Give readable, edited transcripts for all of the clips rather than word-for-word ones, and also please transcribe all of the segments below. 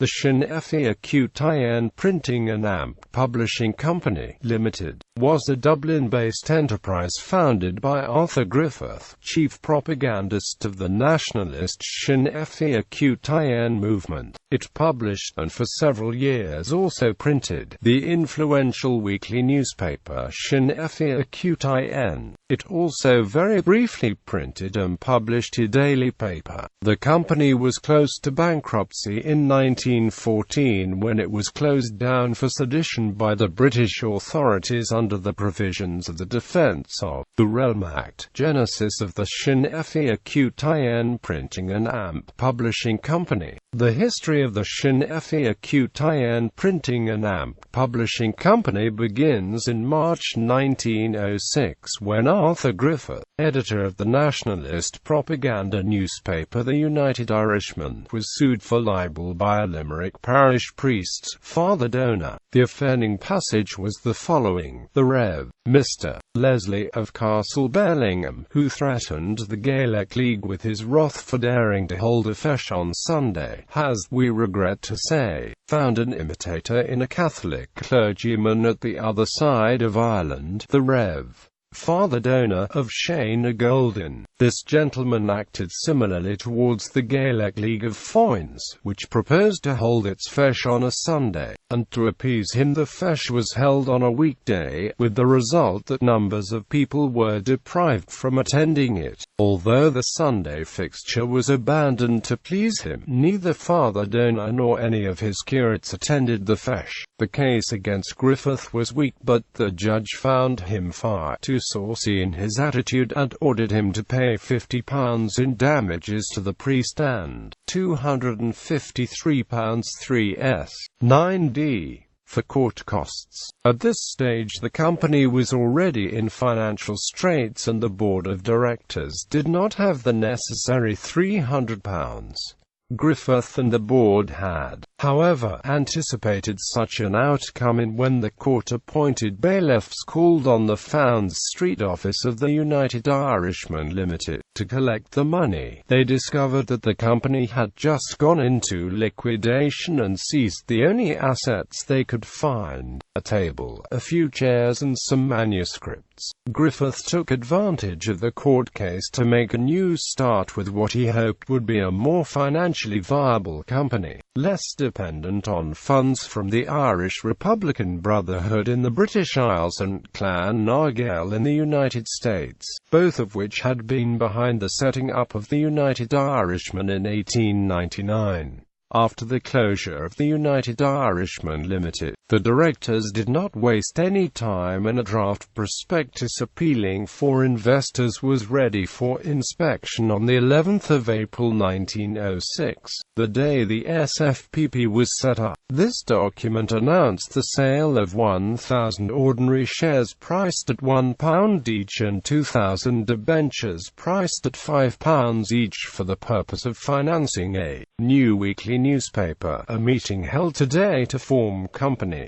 The Sinn Féin Printing and Publishing Company, Ltd., was a Dublin-based enterprise founded by Arthur Griffith, chief propagandist of the nationalist Sinn Féin movement. It published, and for several years also printed, the influential weekly newspaper Sinn Féin. It also very briefly printed and published a daily paper. The company was close to bankruptcy in 1914 when it was closed down for sedition by the British authorities under the provisions of the Defence of the Realm Act. Genesis of the Sinn Féin Printing and Publishing Company. The history of the Sinn Féin Printing and Publishing Company begins in March 1906 when Arthur Griffith, editor of the nationalist propaganda newspaper The United Irishman, was sued for libel by a Limerick parish priest's father donor. The offending passage was the following: the Rev. Mr. Leslie of Castle Bellingham, who threatened the Gaelic League with his wrath for daring to hold a feis on Sunday, has, we regret to say, found an imitator in a Catholic clergyman at the other side of Ireland, the Rev. Father Donor of Shane Golden. This gentleman acted similarly towards the Gaelic League of Foynes, which proposed to hold its feis on a Sunday, and to appease him the feis was held on a weekday, with the result that numbers of people were deprived from attending it. Although the Sunday fixture was abandoned to please him, neither Father Donor nor any of his curates attended the feis. The case against Griffith was weak, but the judge found him far too saucy in his attitude and ordered him to pay £50 in damages to the priest and £253 3s. 9d. for court costs. At this stage the company was already in financial straits and the board of directors did not have the necessary £300. Griffith and the board had, however, anticipated such an outcome when the court-appointed bailiffs called on the Fownes Street office of the United Irishman Ltd. to collect the money. They discovered that the company had just gone into liquidation and seized the only assets they could find: a table, a few chairs and some manuscripts. Griffith took advantage of the court case to make a new start with what he hoped would be a more financially viable company, less dependent on funds from the Irish Republican Brotherhood in the British Isles and Clan na Gael in the United States, both of which had been behind the setting up of the United Irishman in 1899. After the closure of the United Irishman Ltd., the directors did not waste any time and a draft prospectus appealing for investors was ready for inspection on the 11th of April 1906, the day the SFPP was set up. This document announced the sale of 1,000 ordinary shares priced at £1 each and 2,000 debentures priced at £5 each for the purpose of financing a new weekly newspaper. A meeting held today to form company.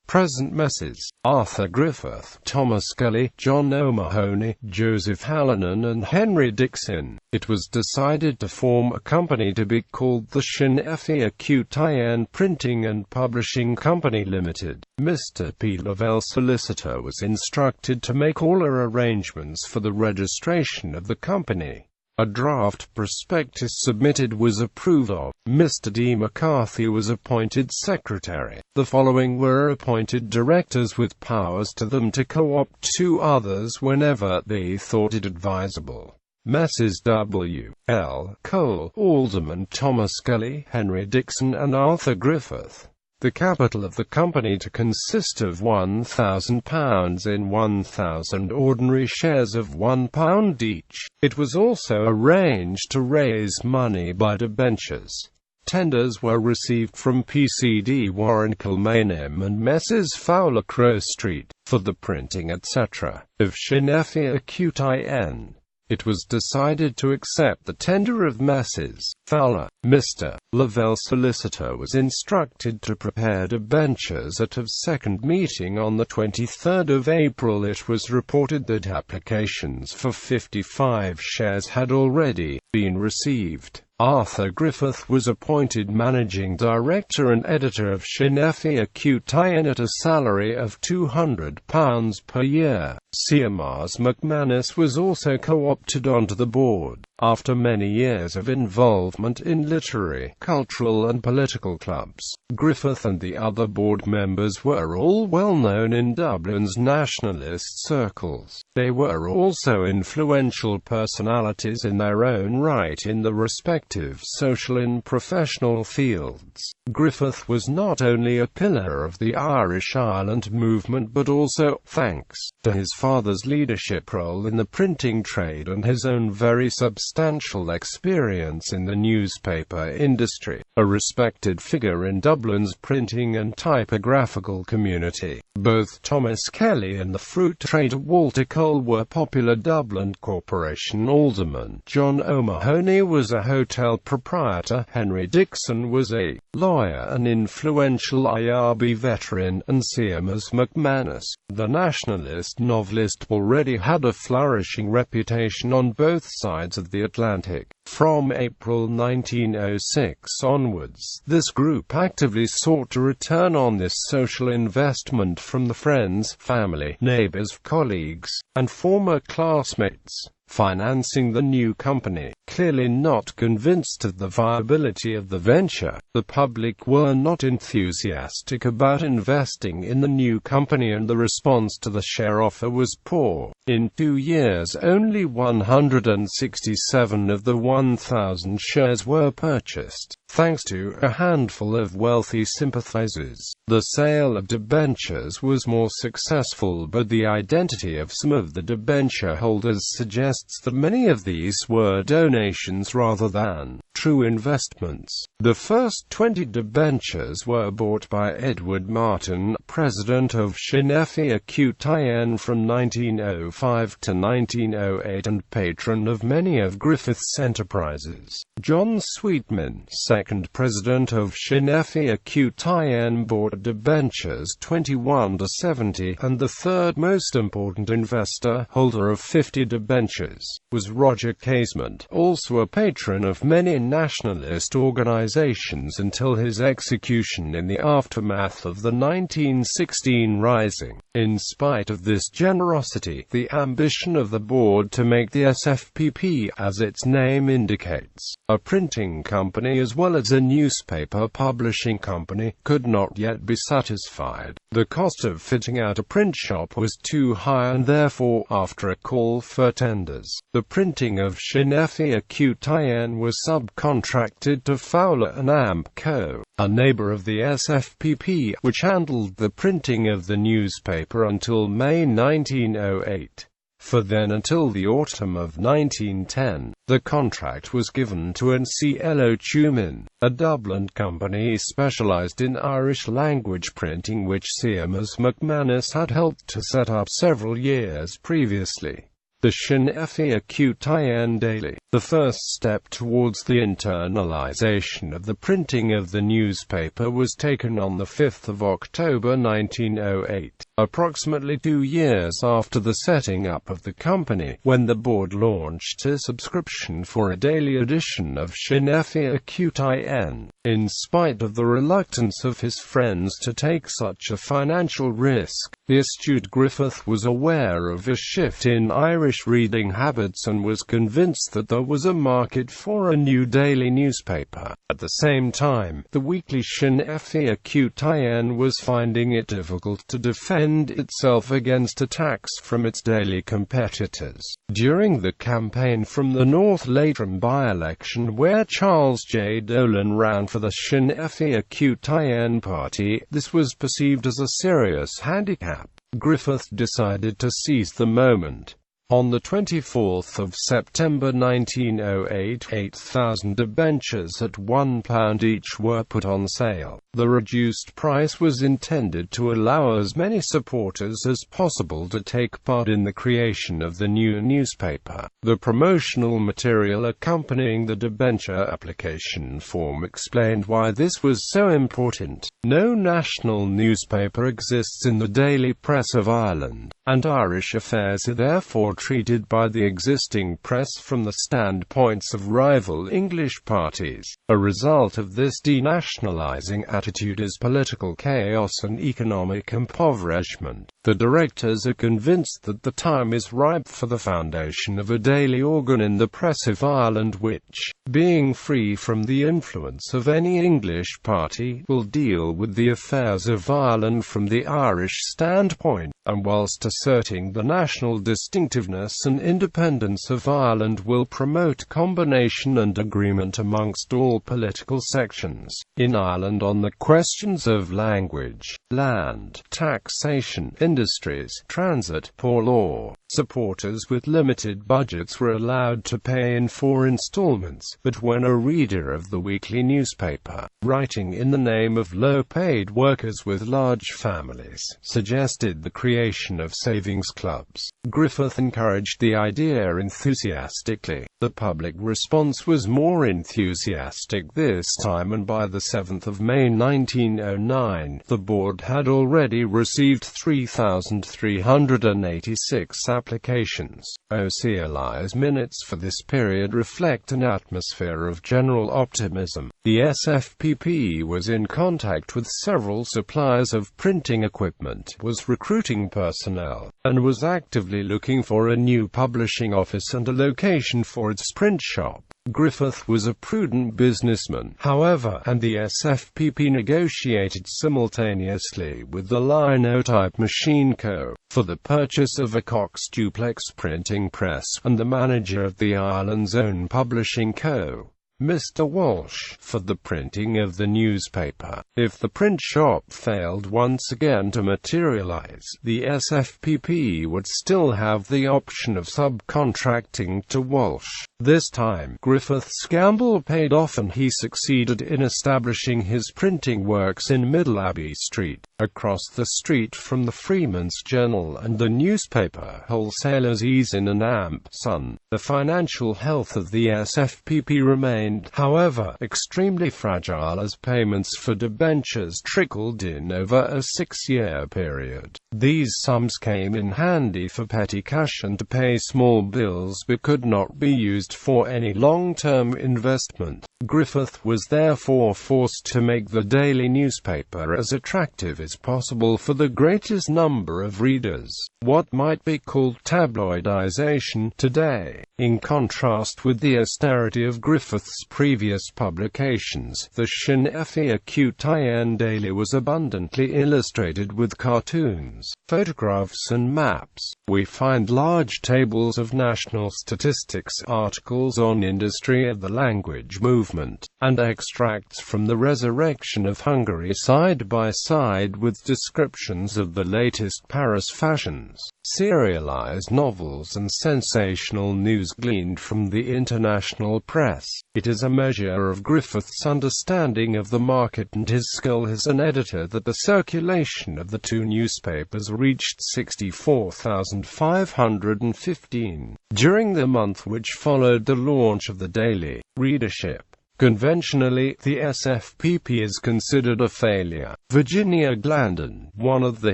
Present Messrs. Arthur Griffith, Thomas Scully, John O'Mahony, Joseph Hallinan and Henry Dixon. It was decided to form a company to be called the Sinn Féin Printing and Publishing Company Ltd. Mr. P. Lavelle, solicitor, was instructed to make all arrangements for the registration of the company. A draft prospectus submitted was approved of. Mr. D. McCarthy was appointed secretary. The following were appointed directors with powers to them to co-opt two others whenever they thought it advisable: Messrs. W. L. Cole, Alderman Thomas Scully, Henry Dixon and Arthur Griffith. The capital of the company to consist of £1,000 in 1,000 ordinary shares of £1 each. It was also arranged to raise money by debentures. Tenders were received from PCD Warren Kilmainham and Messrs. Fowler Crow Street, for the printing etc. of Sinn Féin. It was decided to accept the tender of Messrs. Fowler, Mr. Lavelle solicitor, was instructed to prepare debentures at a second meeting on the 23rd of April. It was reported that applications for 55 shares had already been received. Arthur Griffith was appointed managing director and editor of Sinn Féin.It at a salary of £200 per year. CMR's McManus was also co-opted onto the board. After many years of involvement in literary, cultural and political clubs, Griffith and the other board members were all well known in Dublin's nationalist circles. They were also influential personalities in their own right in the respective social and professional fields. Griffith was not only a pillar of the Irish Ireland movement but also, thanks to his father's leadership role in the printing trade and his own very substantial experience in the newspaper industry, a respected figure in Dublin's printing and typographical community. Both Thomas Kelly and the fruit trader Walter Cole were popular Dublin Corporation aldermen. John O'Mahony was a hotel proprietor. Henry Dixon was a lawyer, an influential IRB veteran, and CMR's McManus, the nationalist novelist, already had a flourishing reputation on both sides of the Atlantic. From April 1906 onwards, this group actively sought to return on this social investment from the friends, family, neighbors, colleagues, and former classmates financing the new company. Clearly not convinced of the viability of the venture, the public were not enthusiastic about investing in the new company, and the response to the share offer was poor. In 2 years, only 167 of the 1,000 shares were purchased, thanks to a handful of wealthy sympathizers. The sale of debentures was more successful, but the identity of some of the debenture holders suggests that many of these were donations rather than true investments. The first 20 debentures were bought by Edward Martin, president of Sinn Féin from 1905 to 1908 and patron of many of Griffith's enterprises. John Sweetman, second president of Sinn Féin, bought debentures 21 to 70, and the third most important investor, holder of 50 debentures, was Roger Casement, also a patron of many nationalist organizations until his execution in the aftermath of the 1916 Rising. In spite of this generosity, the ambition of the board to make the SFPP, as its name indicates, a printing company as well as a newspaper publishing company, could not yet be satisfied. The cost of fitting out a print shop was too high, and therefore, after a call for tenders, the printing of Sinn Féin was subcontracted to Fowler and Amp Co., a neighbor of the SFPP, which handled the printing of the newspaper until May 1908. For then until the autumn of 1910, the contract was given to N.C.L.O. Tumin, a Dublin company specialized in Irish language printing, which CMR's McManus had helped to set up several years previously. The Sinn Féin Daily, the first step towards the internalization of the printing of the newspaper, was taken on the 5th of October 1908, approximately 2 years after the setting up of the company, when the board launched a subscription for a daily edition of Sinn Féin. In spite of the reluctance of his friends to take such a financial risk, the astute Griffith was aware of a shift in Irish reading habits and was convinced that there was a market for a new daily newspaper. At the same time, the weekly Sinn Féin was finding it difficult to defend itself against attacks from its daily competitors. During the campaign from the North Leitrim by-election, where Charles J. Dolan ran for the Sinn Féin party, this was perceived as a serious handicap. Griffith decided to seize the moment. On the 24th of September 1908, 8,000 debentures at £1 each were put on sale. The reduced price was intended to allow as many supporters as possible to take part in the creation of the new newspaper. The promotional material accompanying the debenture application form explained why this was so important. No national newspaper exists in the daily press of Ireland, and Irish affairs are therefore treated by the existing press from the standpoints of rival English parties. A result of this denationalizing attitude is political chaos and economic impoverishment. The directors are convinced that the time is ripe for the foundation of a daily organ in the press of Ireland which, being free from the influence of any English party, will deal with the affairs of Ireland from the Irish standpoint, and whilst asserting the national distinctiveness and independence of Ireland will promote combination and agreement amongst all political sections in Ireland on the questions of language, land, taxation, industries, transit, poor law. Supporters with limited budgets were allowed to pay in 4 installments, but when a reader of the weekly newspaper, writing in the name of low-paid workers with large families, suggested the creation of savings clubs, Griffith encouraged the idea enthusiastically. The public response was more enthusiastic this time, and by the 7th of May 1909, the board had already received 3,386 applications. O'Searly's minutes for this period reflect an atmosphere of general optimism. The SFPP was in contact with several suppliers of printing equipment, was recruiting personnel, and was actively looking for a new publishing office and a location for its print shop. Griffith was a prudent businessman, however, and the SFPP negotiated simultaneously with the Linotype Machine Co. for the purchase of a Cox duplex printing press, and the manager of the Ireland's own publishing co., Mr. Walsh, for the printing of the newspaper. If the print shop failed once again to materialize, the SFPP would still have the option of subcontracting to Walsh. This time, Griffith's gamble paid off and he succeeded in establishing his printing works in Middle Abbey Street, across the street from the Freeman's Journal and the newspaper wholesalers Eason and Amp Sun. The financial health of the SFPP remained, however, extremely fragile as payments for debentures trickled in over a 6-year period. These sums came in handy for petty cash and to pay small bills but could not be used for any long-term investment. Griffith was therefore forced to make the daily newspaper as attractive as possible for the greatest number of readers, what might be called tabloidization today. In contrast with the austerity of Griffith's previous publications, the Sinn Féin daily was abundantly illustrated with cartoons, photographs and maps. We find large tables of national statistics, articles on industry and the language movement, and extracts from the resurrection of Hungary side by side with descriptions of the latest Paris fashions, serialized novels and sensational news gleaned from the international press. It is a measure of Griffith's understanding of the market and his skill as an editor that the circulation of the 2 newspapers reached 64,515. During the month which followed the launch of the daily, readership conventionally, the SFPP is considered a failure. Virginia Glandon, one of the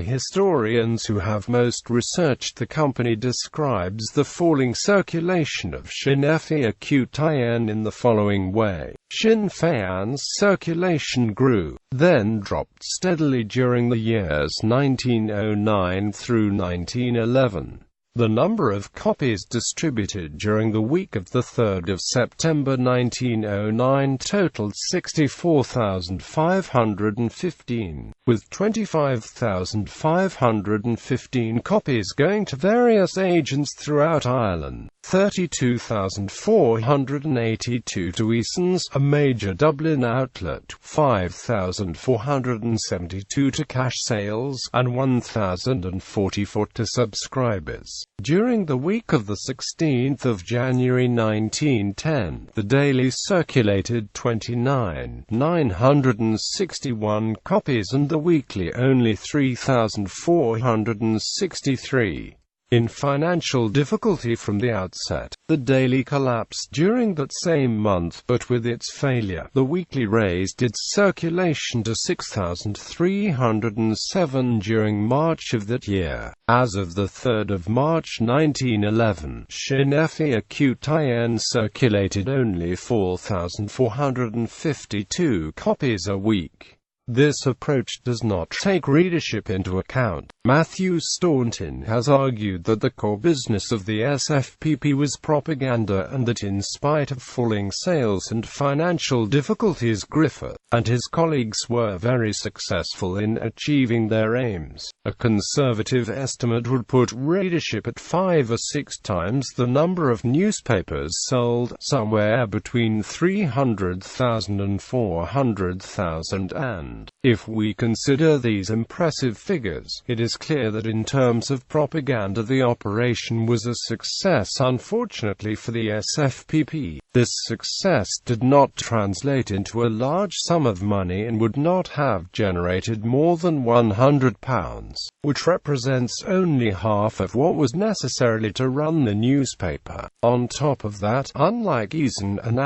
historians who have most researched the company, describes the falling circulation of Sinn Féin in the following way. Sinn Féin's circulation grew, then dropped steadily during the years 1909 through 1911. The number of copies distributed during the week of the 3rd of September 1909 totaled 64,515, with 25,515 copies going to various agents throughout Ireland, 32,482 to Eason's, a major Dublin outlet, 5,472 to cash sales, and 1,044 to subscribers. During the week of the 16th of January 1910, the daily circulated 29,961 copies and the weekly only 3,463. In financial difficulty from the outset, the daily collapsed during that same month, but with its failure, the weekly raised its circulation to 6,307 during March of that year. As of the 3rd of March 1911, Sinn Féin.It circulated only 4,452 copies a week. This approach does not take readership into account. Matthew Staunton has argued that the core business of the SFPP was propaganda, and that in spite of falling sales and financial difficulties, Griffith and his colleagues were very successful in achieving their aims. A conservative estimate would put readership at 5 or 6 times the number of newspapers sold, somewhere between 300,000 and 400,000, and if we consider these impressive figures, it is clear that in terms of propaganda the operation was a success. Unfortunately for the SFPP, this success did not translate into a large sum of money and would not have generated more than £100, which represents only half of what was necessary to run the newspaper. On top of that, unlike Eason and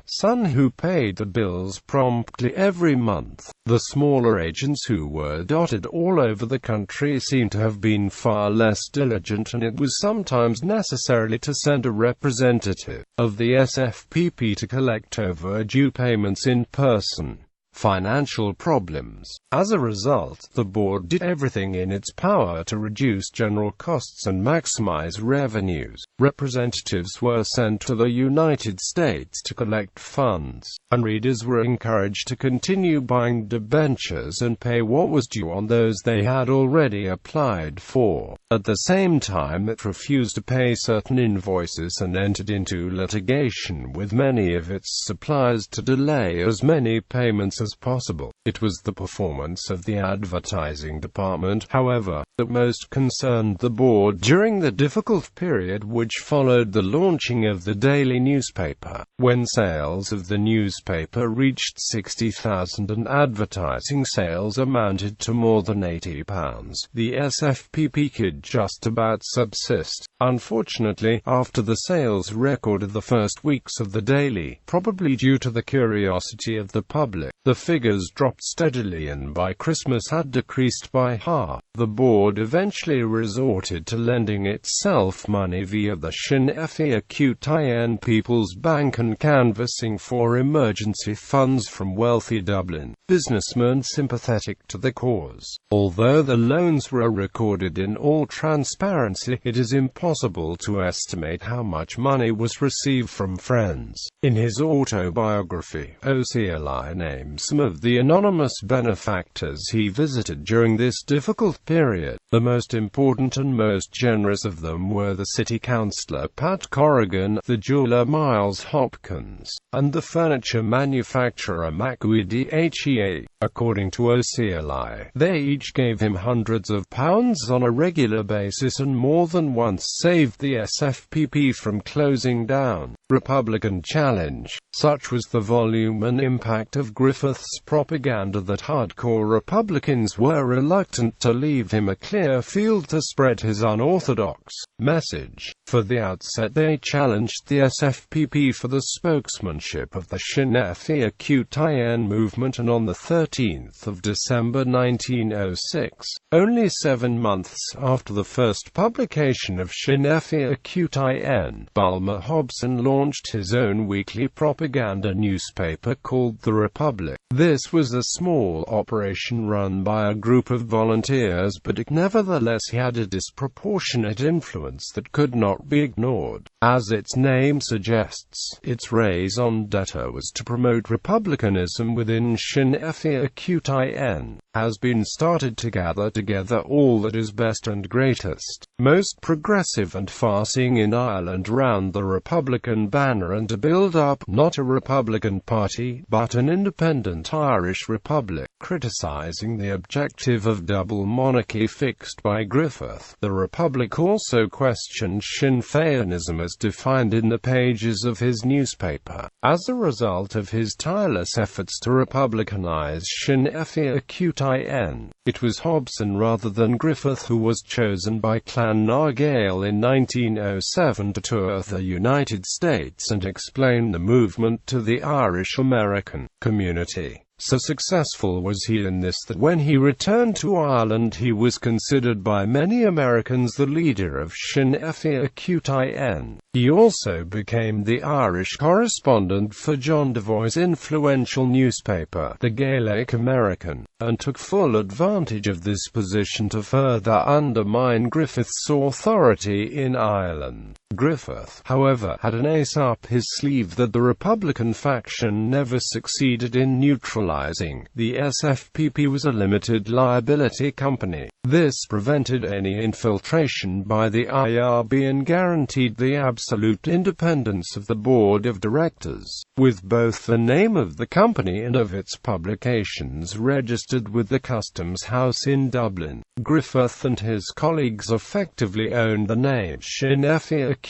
Son, who paid the bills promptly every month, the smaller agents who were dotted all over the country seem to have been far less diligent, and it was sometimes necessary to send a representative of the SFPP to collect overdue payments in person. Financial problems. As a result, the board did everything in its power to reduce general costs and maximize revenues. Representatives were sent to the United States to collect funds, and readers were encouraged to continue buying debentures and pay what was due on those they had already applied for. At the same time, it refused to pay certain invoices and entered into litigation with many of its suppliers to delay as many payments as possible. It was the performance of the advertising department, however, that most concerned the board during the difficult period which followed the launching of the daily newspaper. When sales of the newspaper reached 60,000 and advertising sales amounted to more than £80, the SFPP could just about subsist. Unfortunately, after the sales record of the first weeks of the daily, probably due to the curiosity of the public, the figures dropped steadily and by Christmas had decreased by half. The board eventually resorted to lending itself money via the Sinn Féin People's Bank and canvassing for emergency funds from wealthy Dublin businessmen sympathetic to the cause. Although the loans were recorded in all transparency, it is impossible to estimate how much money was received from friends. In his autobiography, O'Searle names some of the anonymous benefactors he visited during this difficult period. The most important and most generous of them were the city councillor Pat Corrigan, the jeweller Miles Hopkins, and the furniture manufacturer Macquarie. According to O'Searle, they each gave him hundreds of pounds on a regular basis and more than once saved the SFPP from closing down. Republican challenge. Such was the volume and impact of Griffith's propaganda that hardcore Republicans were reluctant to leave him a clear field to spread his unorthodox message. For the outset they challenged the SFPP for the spokesmanship of the Sinn Féin movement, and on the 13th of December 1906, only 7 months after the first publication of Sinn Féin.It, Bulmer Hobson launched his own weekly propaganda newspaper called The Republic. This was a small operation run by a group of volunteers, but it nevertheless had a disproportionate influence that could not be ignored. As its name suggests, its raison d'etre was to promote republicanism within Sinn Féin. Has been started to gather together all that is best and greatest. most progressive and far-seeing in Ireland round the Republican banner, and to build up, not a Republican Party, but an independent Irish Republic, criticising the objective of double monarchy fixed by Griffith. The Republic also questioned Sinn Féinism as defined in the pages of his newspaper. As a result of his tireless efforts to republicanise Sinn Féin.It, it was Hobson rather than Griffith who was chosen by Clan na Gael in 1907 to tour the United States and explain the movement to the Irish-American community. So successful was he in this that when he returned to Ireland he was considered by many Americans the leader of Sinn Féin.It. He also became the Irish correspondent for Ltd.was influential newspaper, the Gaelic American, and took full advantage of this position to further undermine Griffith's authority in Ireland. Griffith, however, had an ace up his sleeve that the Republican faction never succeeded in neutralizing. The SFPP was a limited liability company. This prevented any infiltration by the IRB and guaranteed the absolute independence of the board of directors, with both the name of the company and of its publications registered with the Customs House in Dublin. Griffith and his colleagues effectively owned the name Sinn Féin.It,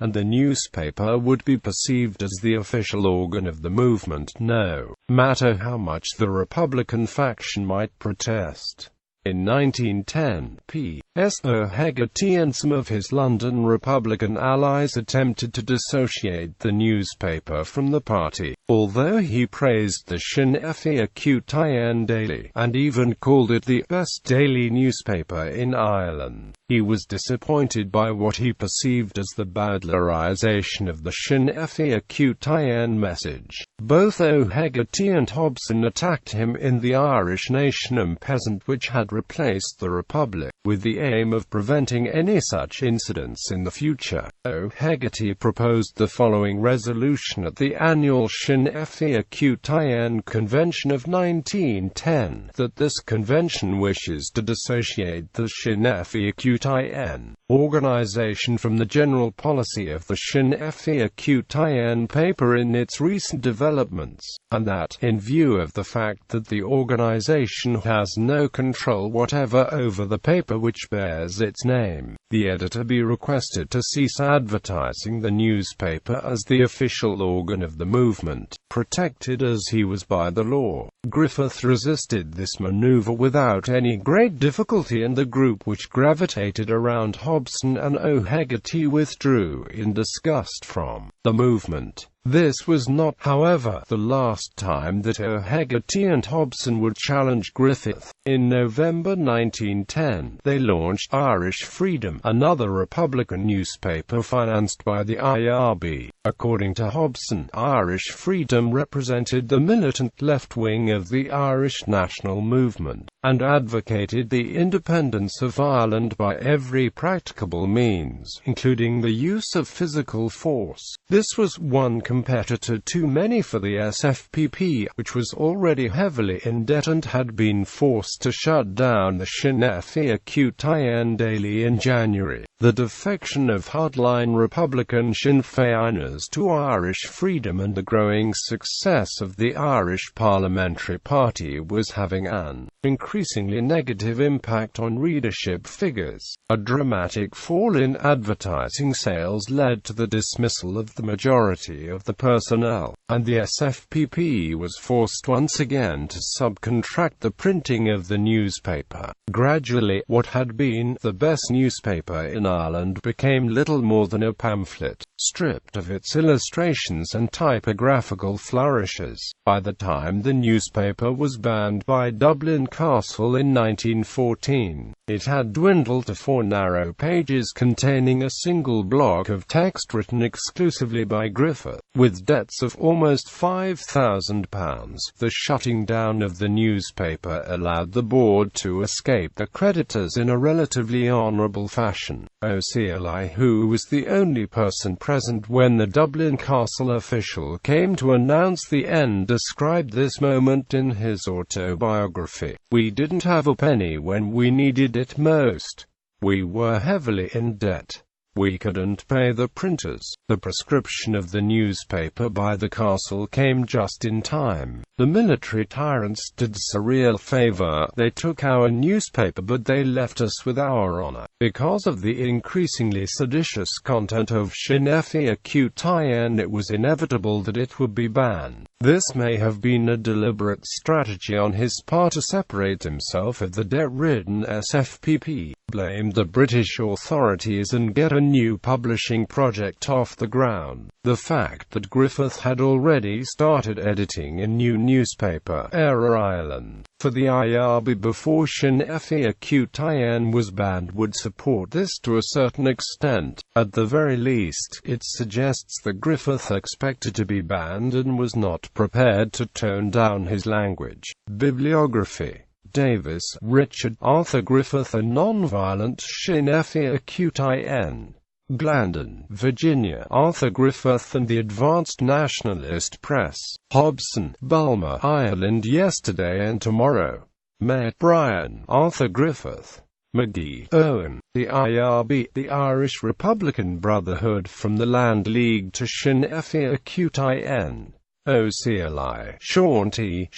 and the newspaper would be perceived as the official organ of the movement, no matter how much the Republican faction might protest. In 1910, P.S. O'Hegarty and some of his London Republican allies attempted to dissociate the newspaper from the party, although he praised the Sinn Féin daily, and even called it the best daily newspaper in Ireland. He was disappointed by what he perceived as the bowdlerisation of the Sinn Féin message. Both O'Hegarty and Hobson attacked him in the Irish Nation and Peasant, which had replaced the Republic, with the aim of preventing any such incidents in the future. O'Hegarty proposed the following resolution at the annual Sinn Féin convention of 1910, that this convention wishes to dissociate the Sinn Féin organization from the general policy of the Sinn Féin paper in its recent developments, and that, in view of the fact that the organization has no control whatever over the paper which bears its name, the editor be requested to cease advertising the newspaper as the official organ of the movement, protected as he was by the law. Griffith resisted this maneuver without any great difficulty, and the group which gravitated around Hobson and O'Hegarty withdrew in disgust from the movement. This was not, however, the last time that O'Hegarty and Hobson would challenge Griffith. In November 1910, they launched Irish Freedom, another Republican newspaper financed by the IRB. According to Hobson, Irish Freedom represented the militant left wing of the Irish national movement, and advocated the independence of Ireland by every practicable means, including the use of physical force. This was one competitor too many for the SFPP, which was already heavily in debt and had been forced to shut down the Sinn Féin daily in January. The defection of hardline Republican Sinn Féiners to Irish Freedom and the growing success of the Irish Parliamentary Party was having an increasingly negative impact on readership figures. A dramatic fall in advertising sales led to the dismissal of the majority of the personnel, and the SFPP was forced once again to subcontract the printing of the newspaper. Gradually, what had been the best newspaper in Ireland became little more than a pamphlet, stripped of its illustrations and typographical flourishes. By the time the newspaper was banned by Dublin Castle in 1914, it had dwindled to 4 narrow pages containing a single block of text written exclusively by Griffith, with debts of almost £5,000. The shutting down of the newspaper allowed the board to escape the creditors in a relatively honourable fashion. O'Searle, who was the only person present when the Dublin Castle official came to announce the end, described this moment in his autobiography. "We didn't have a penny when we needed it most. We were heavily in debt. We couldn't pay the printers. The prescription of the newspaper by the castle came just in time. The military tyrants did us a real favor. They took our newspaper, but they left us with our honor. Because of the increasingly seditious content of Sinn Féin.It, it was inevitable that it would be banned. This may have been a deliberate strategy on his part to separate himself of the debt-ridden SFPP, blame the British authorities and get a new publishing project off the ground. The fact that Griffith had already started editing a new newspaper, Error Island, for the IRB before Sinn Féin.It was banned would support this to a certain extent. At the very least, it suggests that Griffith expected to be banned and was not prepared to tone down his language. Bibliography: Davis, Richard, Arthur Griffith, A Non-Violent Sinn Féin. Glendon, Virginia, Arthur Griffith and the Advanced Nationalist Press. Hobson, Bulmer, Ireland, Yesterday and Tomorrow. Matt Bryan, Arthur Griffith. McGee, Owen, The IRB, the Irish Republican Brotherhood from the Land League to Sinn Féin.It. O'Searle, Sean T.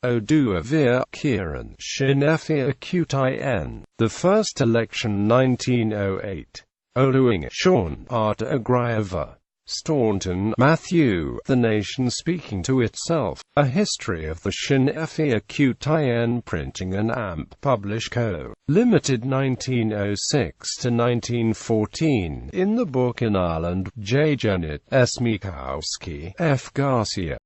O'Doervere, Kieran, Sinn Féin.It. The First Election 1908. O'Doing, Sean, Arthur Griffith. Staunton, Matthew, The Nation Speaking to Itself, A History of the Sinn Féin Printing and Amp Publish Co. Limited 1906 to 1914. In the book In Ireland, J. Jennett, S. Mikowski, F. Garcia.